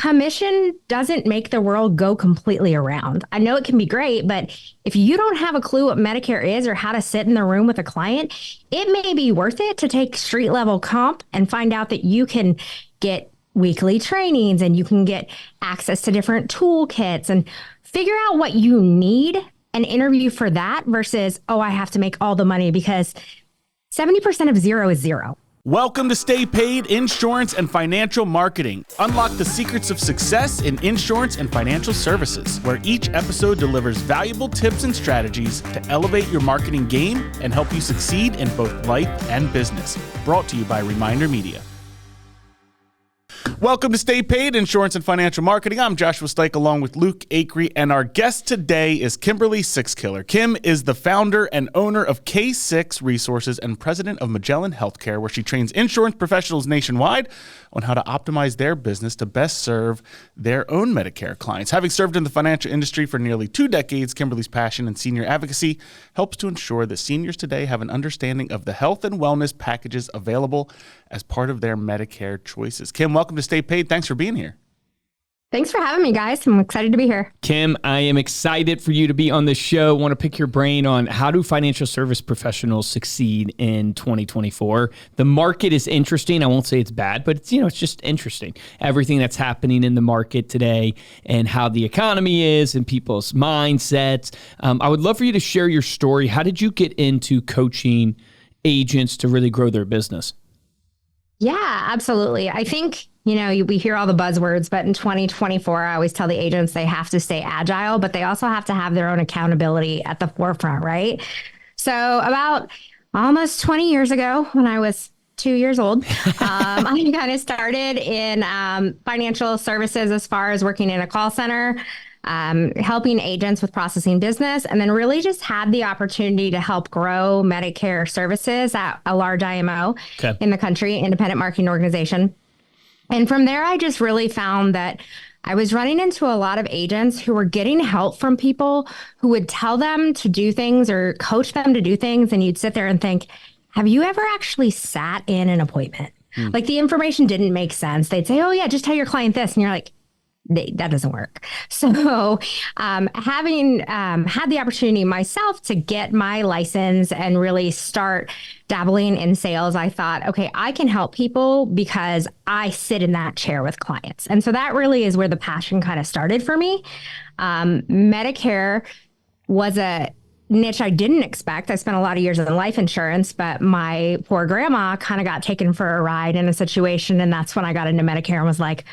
commission doesn't make the world go completely around. I know it can be great, but if you don't have a clue what Medicare is or how to sit in the room with a client, it may be worth it to take street level comp and find out that you can get weekly trainings and you can get access to different toolkits and figure out what you need and interview for that versus, oh, I have to make all the money, because 70% of zero is zero. Welcome to Stay Paid Insurance and Financial Marketing. Unlock the secrets of success in insurance and financial services, where each episode delivers valuable tips and strategies to elevate your marketing game and help you succeed in both life and business. Brought to you by Reminder Media. Welcome to Stay Paid Insurance and Financial Marketing. I'm Joshua Stike along with Luke Acree, and our guest today is Kim Sixkiller. Kim is the founder and owner of K6 Resources and president of Magellan Healthcare, where she trains insurance professionals nationwide on how to optimize their business to best serve their own Medicare clients. Having served in the financial industry for nearly 2 decades, Kimberly's passion in senior advocacy helps to ensure that seniors today have an understanding of the health and wellness packages available as part of their Medicare choices. Kim, welcome to Stay Paid. Thanks for being here. Thanks for having me, guys. I'm excited to be here. Kim, I am excited for you to be on the show. Want to pick your brain on how do financial service professionals succeed in 2024? The market is interesting. I won't say it's bad, but it's just interesting. Everything that's happening in the market today and how the economy is and people's mindsets. I would love for you to share your story. How did you get into coaching agents to really grow their business? Yeah, absolutely. I think, we hear all the buzzwords, but in 2024, I always tell the agents they have to stay agile, but they also have to have their own accountability at the forefront, right? So about almost 20 years ago, when I was 2 years old, I kind of started in financial services as far as working in a call center, helping agents with processing business, and then really just had the opportunity to help grow Medicare services at a large IMO in the country, independent marketing organization. And from there, I just really found that I was running into a lot of agents who were getting help from people who would tell them to do things or coach them to do things. And you'd sit there and think, have you ever actually sat in an appointment? Like the information didn't make sense. They'd say, oh yeah, just tell your client this. And you're like, that doesn't work. So having had the opportunity myself to get my license and really start dabbling in sales, I thought, okay, I can help people because I sit in that chair with clients. And so that really is where the passion kind of started for me. Medicare was a niche I didn't expect. I spent a lot of years in life insurance, but my poor grandma kind of got taken for a ride in a situation. And that's when I got into Medicare and was like,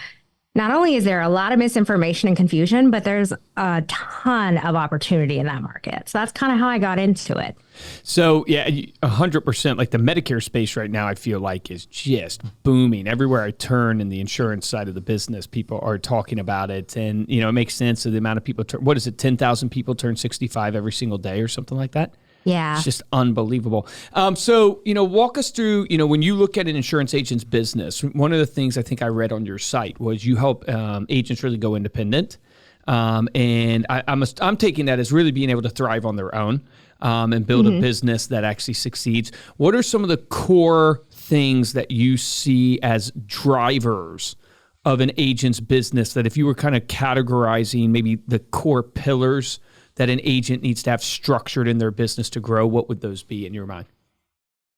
not only is there a lot of misinformation and confusion, but there's a ton of opportunity in that market. So that's kind of how I got into it. So yeah, 100%. Like the Medicare space right now, I feel like is just booming. Everywhere I turn in the insurance side of the business, people are talking about it. And, it makes sense of the amount of people, 10,000 people turn 65 every single day or something like that? Yeah. It's just unbelievable. So, walk us through, when you look at an insurance agent's business, one of the things I think I read on your site was you help agents really go independent. And I'm taking that as really being able to thrive on their own and build a business that actually succeeds. What are some of the core things that you see as drivers of an agent's business that if you were kind of categorizing maybe the core pillars that an agent needs to have structured in their business to grow, what would those be in your mind?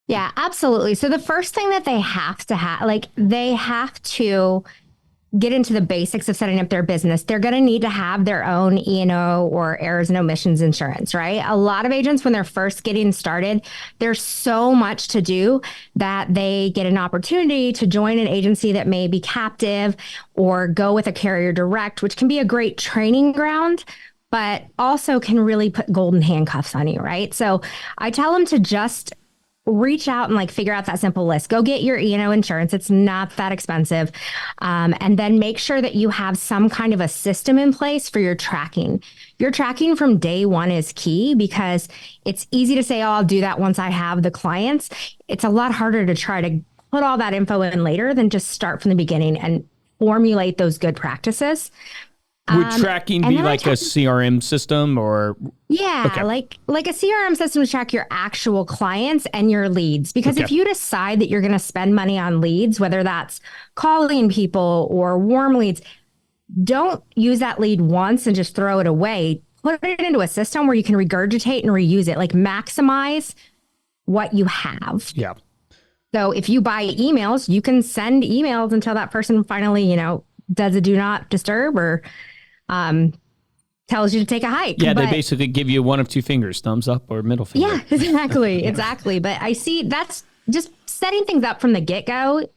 Yeah, absolutely. So the first thing that they have to they have to get into the basics of setting up their business. They're going to need to have their own E&O or errors and omissions insurance, right? A lot of agents, when they're first getting started, there's so much to do that they get an opportunity to join an agency that may be captive or go with a carrier direct, which can be a great training ground, but also can really put golden handcuffs on you, right? So I tell them to just reach out and figure out that simple list. Go get your E&O insurance. It's not that expensive. And then make sure that you have some kind of a system in place for your tracking. Your tracking from day one is key because it's easy to say, oh, I'll do that once I have the clients. It's a lot harder to try to put all that info in later than just start from the beginning and formulate those good practices. Would tracking be like a CRM system or? Yeah, okay. like a CRM system to track your actual clients and your leads. Because if you decide that you're going to spend money on leads, whether that's calling people or warm leads, don't use that lead once and just throw it away. Put it into a system where you can regurgitate and reuse it, like maximize what you have. Yeah. So if you buy emails, you can send emails until that person finally, does a do not disturb or tells you to take a hike. Yeah, they basically give you one of two fingers, thumbs up or middle finger. Yeah, exactly. But I see that's just setting things up from the get-go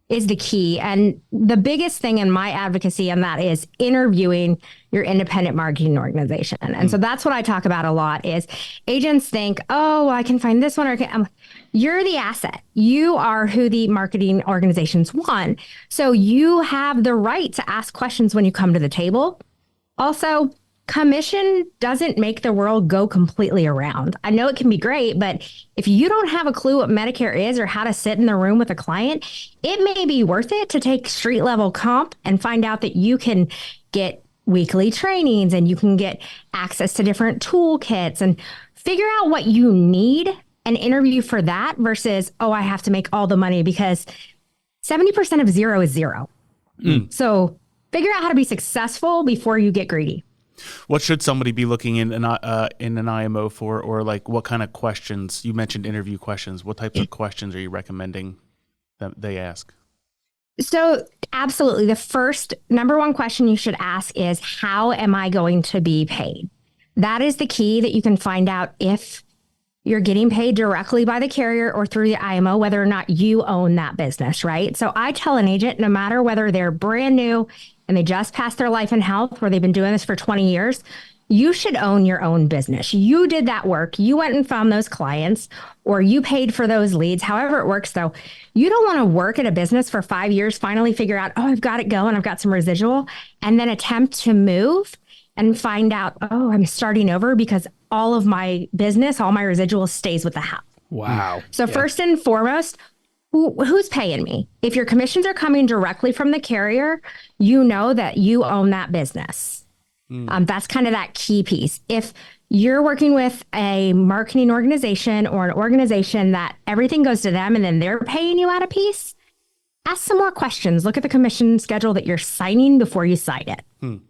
is the key. And the biggest thing in my advocacy on that is interviewing your independent marketing organization. And so that's what I talk about a lot is agents think, oh, I can find this one. Or you're the asset. You are who the marketing organizations want. So you have the right to ask questions when you come to the table. Also, commission doesn't make the world go completely around. I know it can be great, but if you don't have a clue what Medicare is or how to sit in the room with a client, it may be worth it to take street level comp and find out that you can get weekly trainings and you can get access to different toolkits and figure out what you need and interview for that versus, oh, I have to make all the money because 70% of zero is zero. So figure out how to be successful before you get greedy. What should somebody be looking in an IMO for, or like what kind of questions? You mentioned interview questions. What types of questions are you recommending that they ask? So absolutely. The first number one question you should ask is, how am I going to be paid? That is the key that you can find out if you're getting paid directly by the carrier or through the IMO, whether or not you own that business, right? So I tell an agent, no matter whether they're brand new and they just passed their life and health, where they've been doing this for 20 years, you should own your own business. You did that work. You went and found those clients or you paid for those leads, however it works though. You don't want to work at a business for 5 years, finally figure out, oh, I've got it going, I've got some residual, and then attempt to move and find out, oh, I'm starting over because all of my business, all my residual stays with the house. Wow. So first and foremost, who's paying me? If your commissions are coming directly from the carrier, you know that you own that business. That's kind of that key piece. If you're working with a marketing organization or an organization that everything goes to them and then they're paying you out a piece, ask some more questions. Look at the commission schedule that you're signing before you sign it.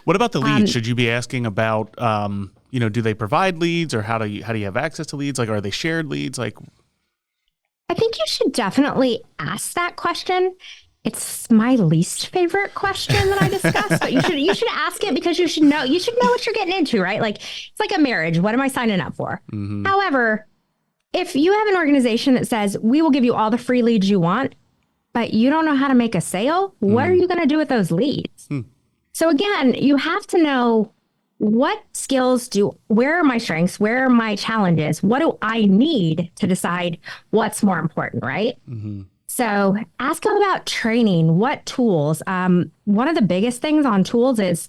What about the leads? Should you be asking about, do they provide leads, or how do you have access to leads? Like, are they shared leads? Like, I think you should definitely ask that question. It's my least favorite question that I discuss, but you should ask it because you should know what you're getting into, right? Like, it's like a marriage. What am I signing up for? However, if you have an organization that says, we will give you all the free leads you want, but you don't know how to make a sale, what are you going to do with those leads? So again, you have to know what skills where are my strengths? Where are my challenges? What do I need to decide what's more important, right? So ask them about training, what tools. One of the biggest things on tools is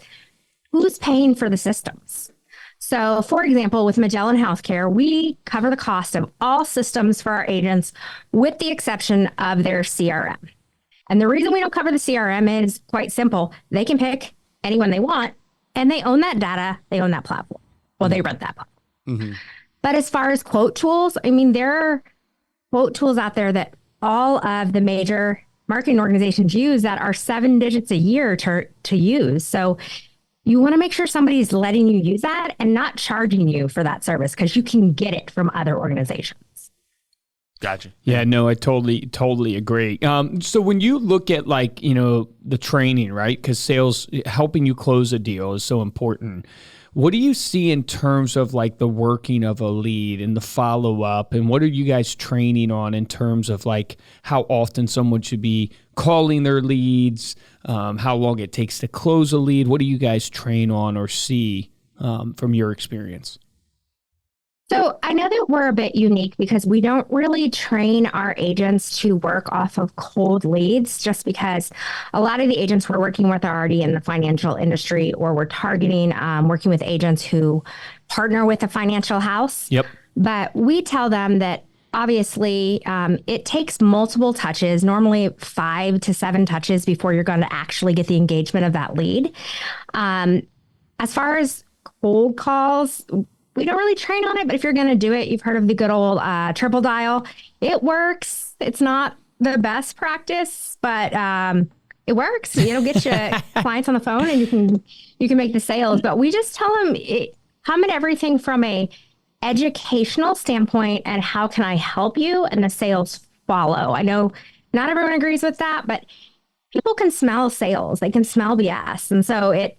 who's paying for the systems. So for example, with Magellan Healthcare, we cover the cost of all systems for our agents with the exception of their CRM. And the reason we don't cover the CRM is quite simple. They can pick anyone they want, and they own that data. They own that platform. Well, they run that platform. But as far as quote tools, I mean, there are quote tools out there that all of the major marketing organizations use that are 7 digits a year to use. So you want to make sure somebody's letting you use that and not charging you for that service because you can get it from other organizations. Gotcha. Yeah, no, I totally agree. So when you look at the training, right? Because sales, helping you close a deal is so important. What do you see in terms of like the working of a lead and the follow up, and what are you guys training on in terms of like how often someone should be calling their leads, how long it takes to close a lead? What do you guys train on or see from your experience? So I know that we're a bit unique because we don't really train our agents to work off of cold leads, just because a lot of the agents we're working with are already in the financial industry, or we're targeting working with agents who partner with a financial house. Yep. But we tell them that obviously it takes multiple touches, normally 5 to 7 touches before you're going to actually get the engagement of that lead. As far as cold calls, we don't really train on it, but if you're going to do it, you've heard of the good old triple dial. It works. It's not the best practice, but it works. It'll get you clients on the phone and you can make the sales. But we just tell them come at everything from a educational standpoint and how can I help you, and the sales follow. I know not everyone agrees with that, but people can smell sales. They can smell BS. And so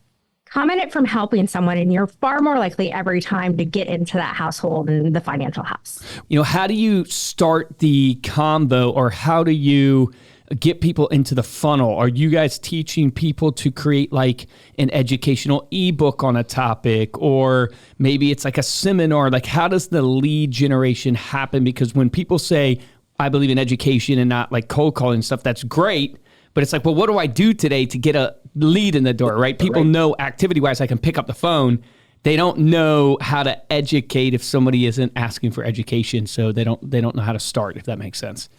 come at it from helping someone, and you're far more likely every time to get into that household and the financial house. How do you start the combo, or how do you get people into the funnel? Are you guys teaching people to create like an educational ebook on a topic, or maybe it's like a seminar? Like, how does the lead generation happen? Because when people say, I believe in education and not like cold calling and stuff, that's great. But it's like, well, what do I do today to get a lead in the door, right? People know activity-wise I can pick up the phone. They don't know how to educate if somebody isn't asking for education, so they don't know how to start, if that makes sense.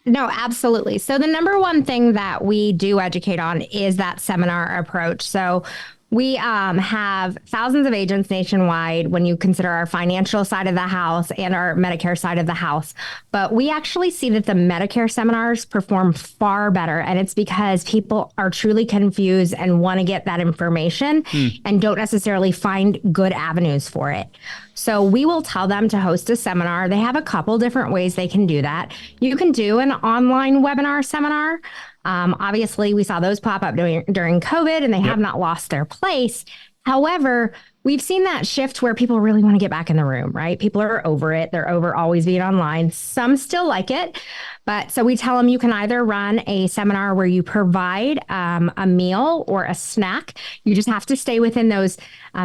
No, absolutely. So the number one thing that we do educate on is that seminar approach. So we have thousands of agents nationwide when you consider our financial side of the house and our Medicare side of the house. But we actually see that the Medicare seminars perform far better. And it's because people are truly confused and want to get that information and don't necessarily find good avenues for it. So we will tell them to host a seminar. They have a couple different ways they can do that. You can do an online webinar seminar. Obviously, we saw those pop up during COVID, and they have not lost their place. However, we've seen that shift where people really want to get back in the room, right? People are over it. They're over always being online. Some still like it. But so we tell them you can either run a seminar where you provide a meal or a snack. You just have to stay within those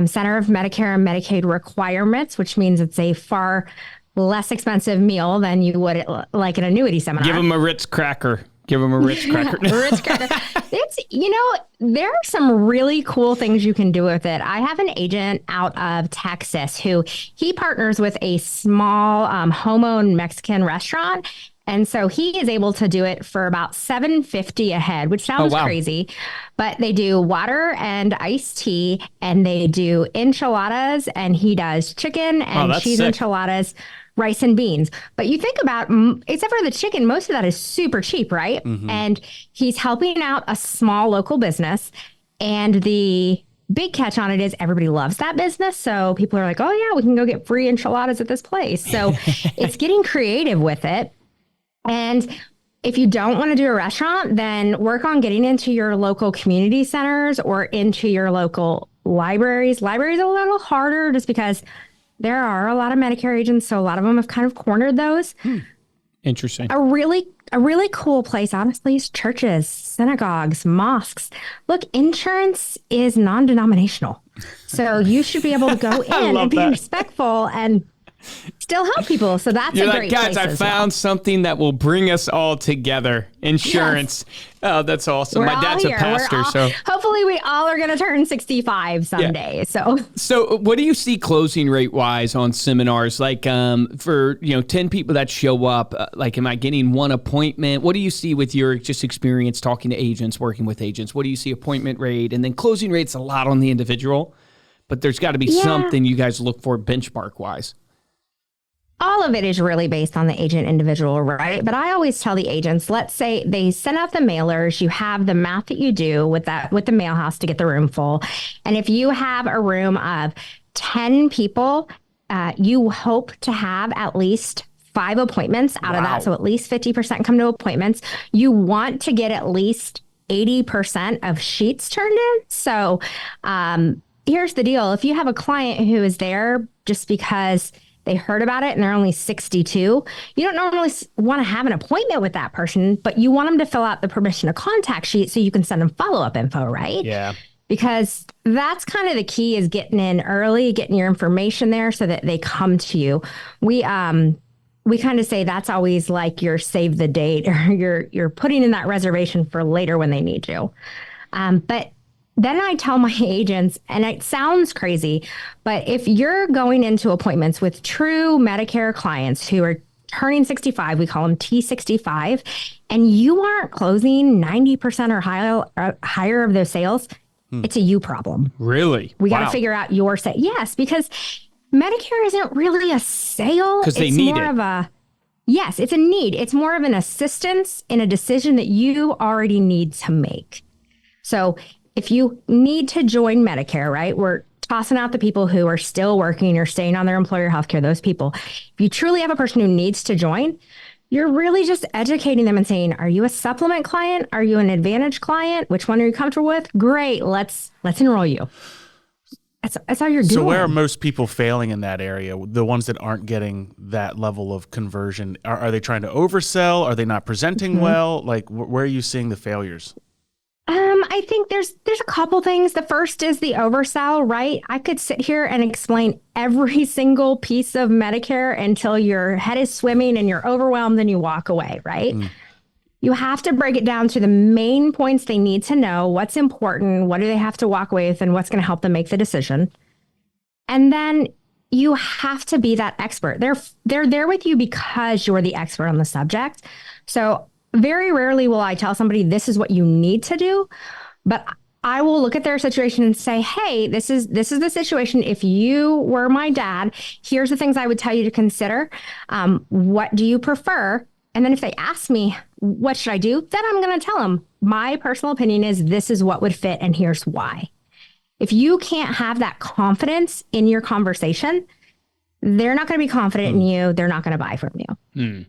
Center of Medicare and Medicaid requirements, which means it's a far less expensive meal than you would like an annuity seminar. Give them a Ritz cracker. Give them a Ritz cracker. Ritz cracker. It's, there are some really cool things you can do with it. I have an agent out of Texas who he partners with a small home-owned Mexican restaurant. And so he is able to do it for about $7.50 a head, which sounds crazy. But they do water and iced tea, and they do enchiladas, and he does chicken and cheese enchiladas, rice and beans. But you think about, except for the chicken, most of that is super cheap, right? Mm-hmm. And he's helping out a small local business. And the big catch on it is everybody loves that business. So people are like, oh yeah, we can go get free enchiladas at this place. So it's getting creative with it. And if you don't want to do a restaurant, then work on getting into your local community centers or into your local libraries. Libraries are a little harder just because there are a lot of Medicare agents, so a lot of them have kind of cornered those. Interesting. A really cool place, honestly, is churches, synagogues, mosques. Look, insurance is non-denominational. So you should be able to go in and be respectful and still help people. So that's a great place. Guys, I found something that will bring us all together. Insurance. Yes. Oh, that's awesome. My dad's a pastor, so hopefully we all are going to turn 65 someday. Yeah. So what do you see closing rate wise on seminars? Like for 10 people that show up, like am I getting one appointment? What do you see with your just experience talking to agents, working with agents? What do you see appointment rate? And then closing rate's a lot on the individual, but there's got to be something you guys look for benchmark wise. All of it is really based on the agent individual, right? But I always tell the agents, let's say they send out the mailers, you have the math that you do with the mail house to get the room full. And if you have a room of 10 people, you hope to have at least 5 appointments out of that. So at least 50% come to appointments. You want to get at least 80% of sheets turned in. So here's the deal. If you have a client who is there just because they heard about it and they're only 62, you don't normally want to have an appointment with that person, but you want them to fill out the permission to contact sheet so you can send them follow-up info, right? Yeah. Because that's kind of the key, is getting in early, getting your information there so that they come to you. We kind of say that's always like your save the date, or you're putting in that reservation for later when they need you. But then I tell my agents, and it sounds crazy, but if you're going into appointments with true Medicare clients who are turning 65, we call them T65, and you aren't closing 90% or higher of their sales, it's a you problem. Really? We got to figure out your sale. Yes, because Medicare isn't really a sale. Because they need more of a Yes, it's a need. It's more of an assistance in a decision that you already need to make. So if you need to join Medicare, right, we're tossing out the people who are still working or staying on their employer healthcare, those people. If you truly have a person who needs to join, you're really just educating them and saying, are you a supplement client? Are you an advantage client? Which one are you comfortable with? Great. Let's enroll you. That's all you're doing. So where are most people failing in that area? The ones that aren't getting that level of conversion, are they trying to oversell? Are they not presenting well? Like, where are you seeing the failures? I think there's a couple things. The first is the oversell, right? I could sit here and explain every single piece of Medicare until your head is swimming and you're overwhelmed and you walk away, right? You have to break it down to the main points they need to know, what's important, what do they have to walk away with, and what's going to help them make the decision. And then you have to be that expert. They're there with you because you're the expert on the subject. So very rarely will I tell somebody this is what you need to do, but I will look at their situation and say, hey, this is the situation. If you were my dad, here's the things I would tell you to consider. What do you prefer? And then if they ask me, what should I do? Then I'm going to tell them my personal opinion is this is what would fit and here's why. If you can't have that confidence in your conversation, they're not going to be confident in you. They're not going to buy from you.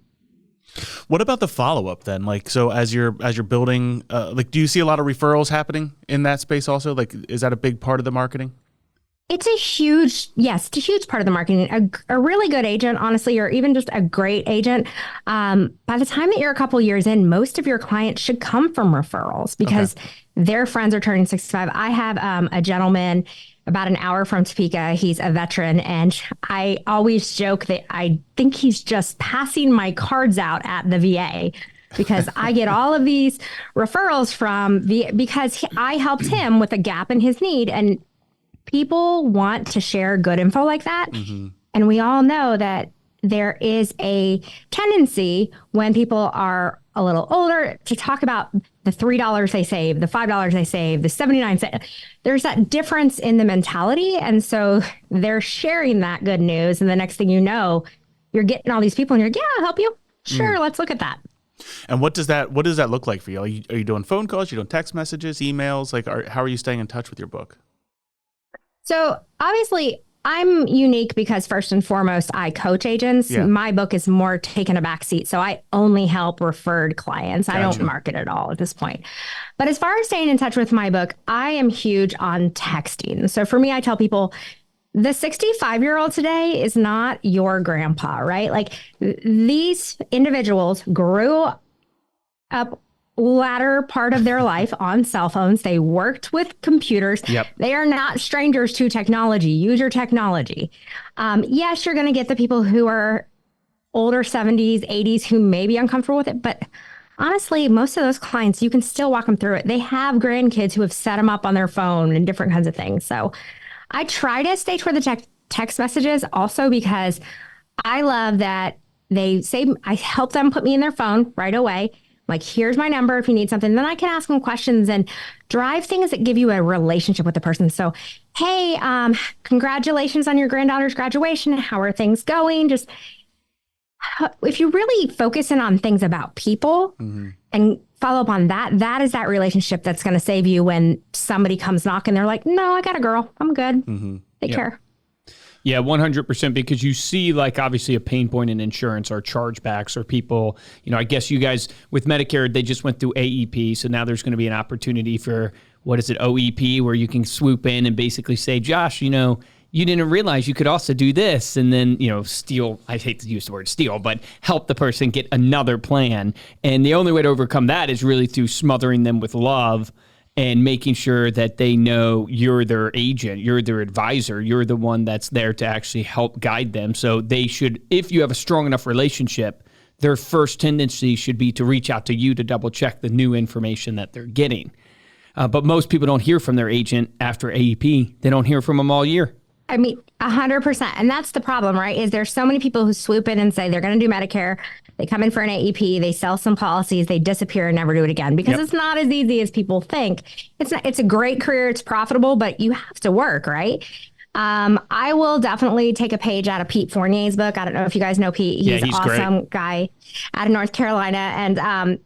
What about the follow-up then? Like, so as you're building, like, do you see a lot of referrals happening in that space also? Like, is that a big part of the marketing? It's a huge part of the marketing. A really good agent, honestly, or even just a great agent, by the time that you're a couple years in, most of your clients should come from referrals because their friends are turning 65. I have a gentleman about an hour from Topeka. He's a veteran, and I always joke that I think he's just passing my cards out at the VA because I get all of these referrals from because I helped him with a gap in his need, and people want to share good info like that. And we all know that there is a tendency when people are a little older to talk about the $3 they save, the $5 they save, the 79 cents. There's that difference in the mentality. And so they're sharing that good news. And the next thing you know, you're getting all these people and you're like, yeah, I'll help you. Sure, let's look at that. And what does that look like for you? Are you doing phone calls? Are you doing text messages, emails? Like, how are you staying in touch with your book? So obviously, I'm unique because first and foremost, I coach agents. Yeah. My book is more taking a back seat. So I only help referred clients. Gotcha. I don't market at all at this point. But as far as staying in touch with my book, I am huge on texting. So for me, I tell people the 65-year-old today is not your grandpa, right? Like these individuals grew up latter part of their life on cell phones. They worked with computers. Yep. They are not strangers to technology. Use your technology. Yes, you're going to get the people who are older 70s, 80s who may be uncomfortable with it. But honestly, most of those clients, you can still walk them through it. They have grandkids who have set them up on their phone and different kinds of things. So I try to stay toward the text messages also because I love that they say I help them put me in their phone right away. Like, here's my number if you need something. Then I can ask them questions and drive things that give you a relationship with the person. So, hey, congratulations on your granddaughter's graduation. How are things going? Just if you really focus in on things about people and follow up on that, that is that relationship that's going to save you when somebody comes knocking. They're like, no, I got a girl. I'm good. Take care. Yeah, 100%, because you see, like, obviously a pain point in insurance are chargebacks or people, I guess you guys with Medicare, they just went through AEP. So now there's going to be an opportunity for, OEP, where you can swoop in and basically say, Josh, you didn't realize you could also do this. And then, steal, I hate to use the word steal, but help the person get another plan. And the only way to overcome that is really through smothering them with love and making sure that they know you're their agent, you're their advisor, you're the one that's there to actually help guide them. So they should, if you have a strong enough relationship, their first tendency should be to reach out to you to double check the new information that they're getting. But most people don't hear from their agent after AEP. They don't hear from them all year. I mean, 100%. And that's the problem, right? Is there's so many people who swoop in and say they're going to do Medicare. They come in for an AEP, they sell some policies, they disappear and never do it again because it's not as easy as people think. It's a great career. It's profitable, but you have to work, right? I will definitely take a page out of Pete Fournier's book. I don't know if you guys know Pete. He's an awesome guy out of North Carolina. And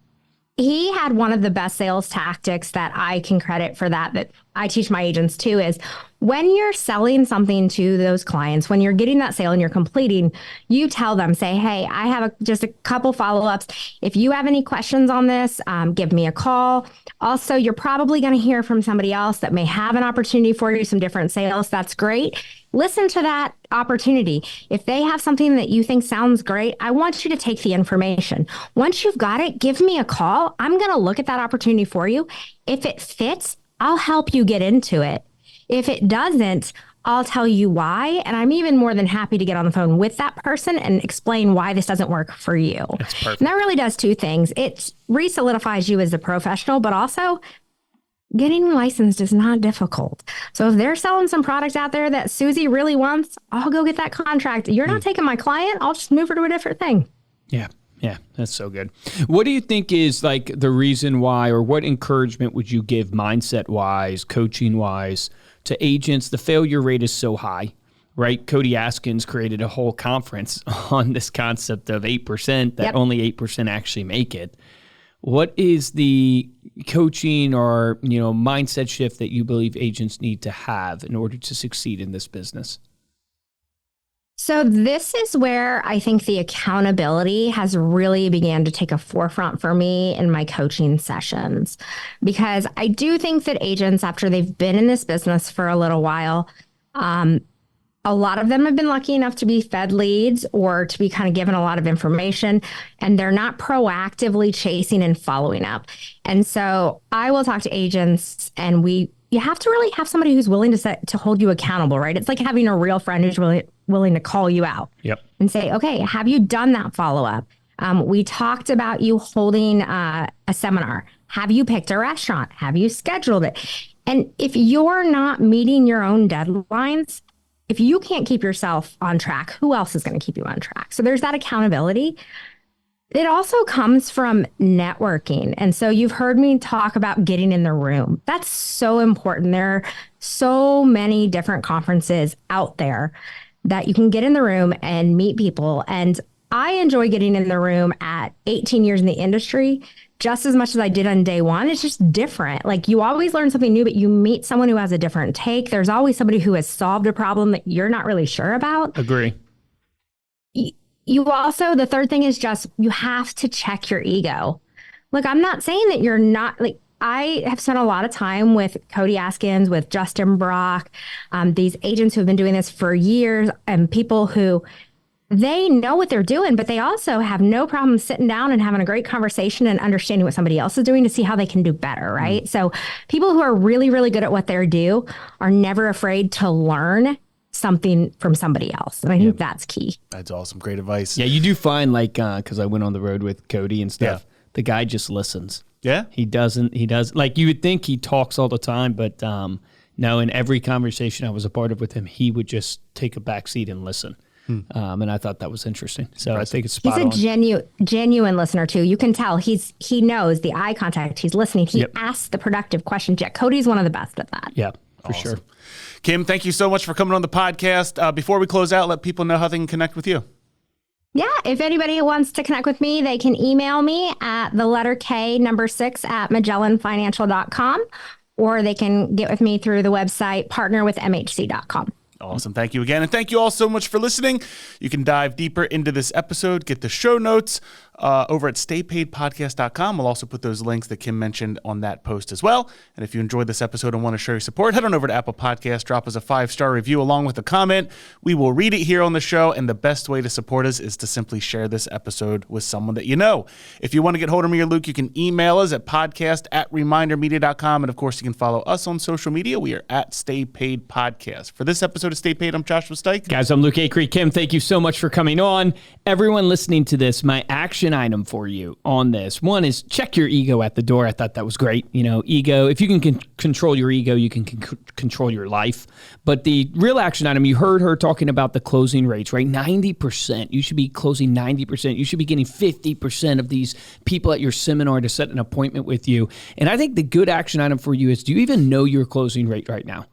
he had one of the best sales tactics that I can credit for that I teach my agents too, is when you're selling something to those clients, when you're getting that sale and you're completing, you tell them, say, hey, I have just a couple follow-ups. If you have any questions on this, give me a call. Also, you're probably going to hear from somebody else that may have an opportunity for you, some different sales. That's great. Listen to that opportunity. If they have something that you think sounds great, I want you to take the information. Once you've got it, give me a call. I'm going to look at that opportunity for you. If it fits, I'll help you get into it. If it doesn't, I'll tell you why. And I'm even more than happy to get on the phone with that person and explain why this doesn't work for you. That's perfect. And that really does two things. It re-solidifies you as a professional, but also getting licensed is not difficult. So if they're selling some products out there that Susie really wants, I'll go get that contract. You're not taking my client. I'll just move her to a different thing. Yeah. Yeah, that's so good. What do you think is like the reason why, or what encouragement would you give mindset-wise, coaching-wise to agents? The failure rate is so high, right? Cody Askins created a whole conference on this concept of 8%, that only 8% actually make it. What is the coaching or, mindset shift that you believe agents need to have in order to succeed in this business? So this is where I think the accountability has really began to take a forefront for me in my coaching sessions, because I do think that agents, after they've been in this business for a little while, a lot of them have been lucky enough to be fed leads or to be kind of given a lot of information, and they're not proactively chasing and following up. And so I will talk to agents, and you have to really have somebody who's willing to hold you accountable, right? It's like having a real friend who's really willing to call you out and say, okay, have you done that follow-up? We talked about you holding a seminar. Have you picked a restaurant? Have you scheduled it? And if you're not meeting your own deadlines, if you can't keep yourself on track, who else is going to keep you on track? So there's that accountability. It also comes from networking. And so you've heard me talk about getting in the room. That's so important. There are so many different conferences out there that you can get in the room and meet people. And I enjoy getting in the room at 18 years in the industry just as much as I did on day one. It's just different. Like, you always learn something new, but you meet someone who has a different take. There's always somebody who has solved a problem that you're not really sure about. Agree. You also, the third thing is just, you have to check your ego. Look, I'm not saying that you're not, like, I have spent a lot of time with Cody Askins, with Justin Brock, these agents who have been doing this for years, and people who, they know what they're doing, but they also have no problem sitting down and having a great conversation and understanding what somebody else is doing to see how they can do better, right? So people who are really, really good at what they do are never afraid to learn something from somebody else. And I think that's key. That's awesome. Great advice. Yeah, you do find, like, because I went on the road with Cody and stuff, the guy just listens. Yeah. He does, like, you would think he talks all the time, but no, in every conversation I was a part of with him, he would just take a back seat and listen. And I thought that was interesting. So I think it's spot on. He's a genuine listener too. You can tell he knows the eye contact. He's listening. He asks the productive questions. Yeah, Cody's one of the best at that. Yeah, for sure. Kim, thank you so much for coming on the podcast. Before we close out, let people know how they can connect with you. Yeah, if anybody wants to connect with me, they can email me at the letter K, number 6 at magellanfinancial.com, or they can get with me through the website partnerwithmhc.com. Awesome. Thank you again. And thank you all so much for listening. You can dive deeper into this episode, get the show notes over at staypaidpodcast.com. We'll also put those links that Kim mentioned on that post as well. And if you enjoyed this episode and want to show your support, head on over to Apple Podcasts, drop us a 5-star review along with a comment. We will read it here on the show. And the best way to support us is to simply share this episode with someone that you know. If you want to get hold of me or Luke, you can email us at podcast@remindermedia.com. And of course, you can follow us on social media. We are at Stay Paid Podcast. For this episode of Stay Paid, I'm Joshua Stike. Guys, I'm Luke Acree. Kim, thank you so much for coming on. Everyone listening to this, my action item for you on this. One is check your ego at the door. I thought that was great. Ego, if you can control your ego, you can control your life. But the real action item, you heard her talking about the closing rates, right? 90%. You should be closing 90%. You should be getting 50% of these people at your seminar to set an appointment with you. And I think the good action item for you is, do you even know your closing rate right now?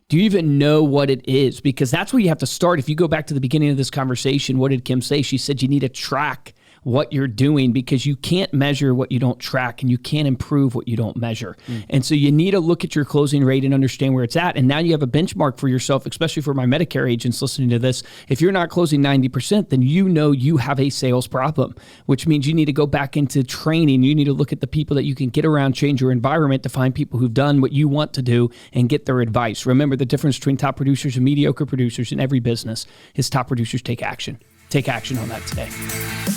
Do you even know what it is? Because that's where you have to start. If you go back to the beginning of this conversation, what did Kim say? She said you need to track what you're doing, because you can't measure what you don't track, and you can't improve what you don't measure. And so you need to look at your closing rate and understand where it's at. And now you have a benchmark for yourself, especially for my Medicare agents listening to this. If you're not closing 90%, then you know you have a sales problem, which means you need to go back into training. You need to look at the people that you can get around, change your environment to find people who've done what you want to do and get their advice. Remember, the difference between top producers and mediocre producers in every business is top producers take action. Take action on that today.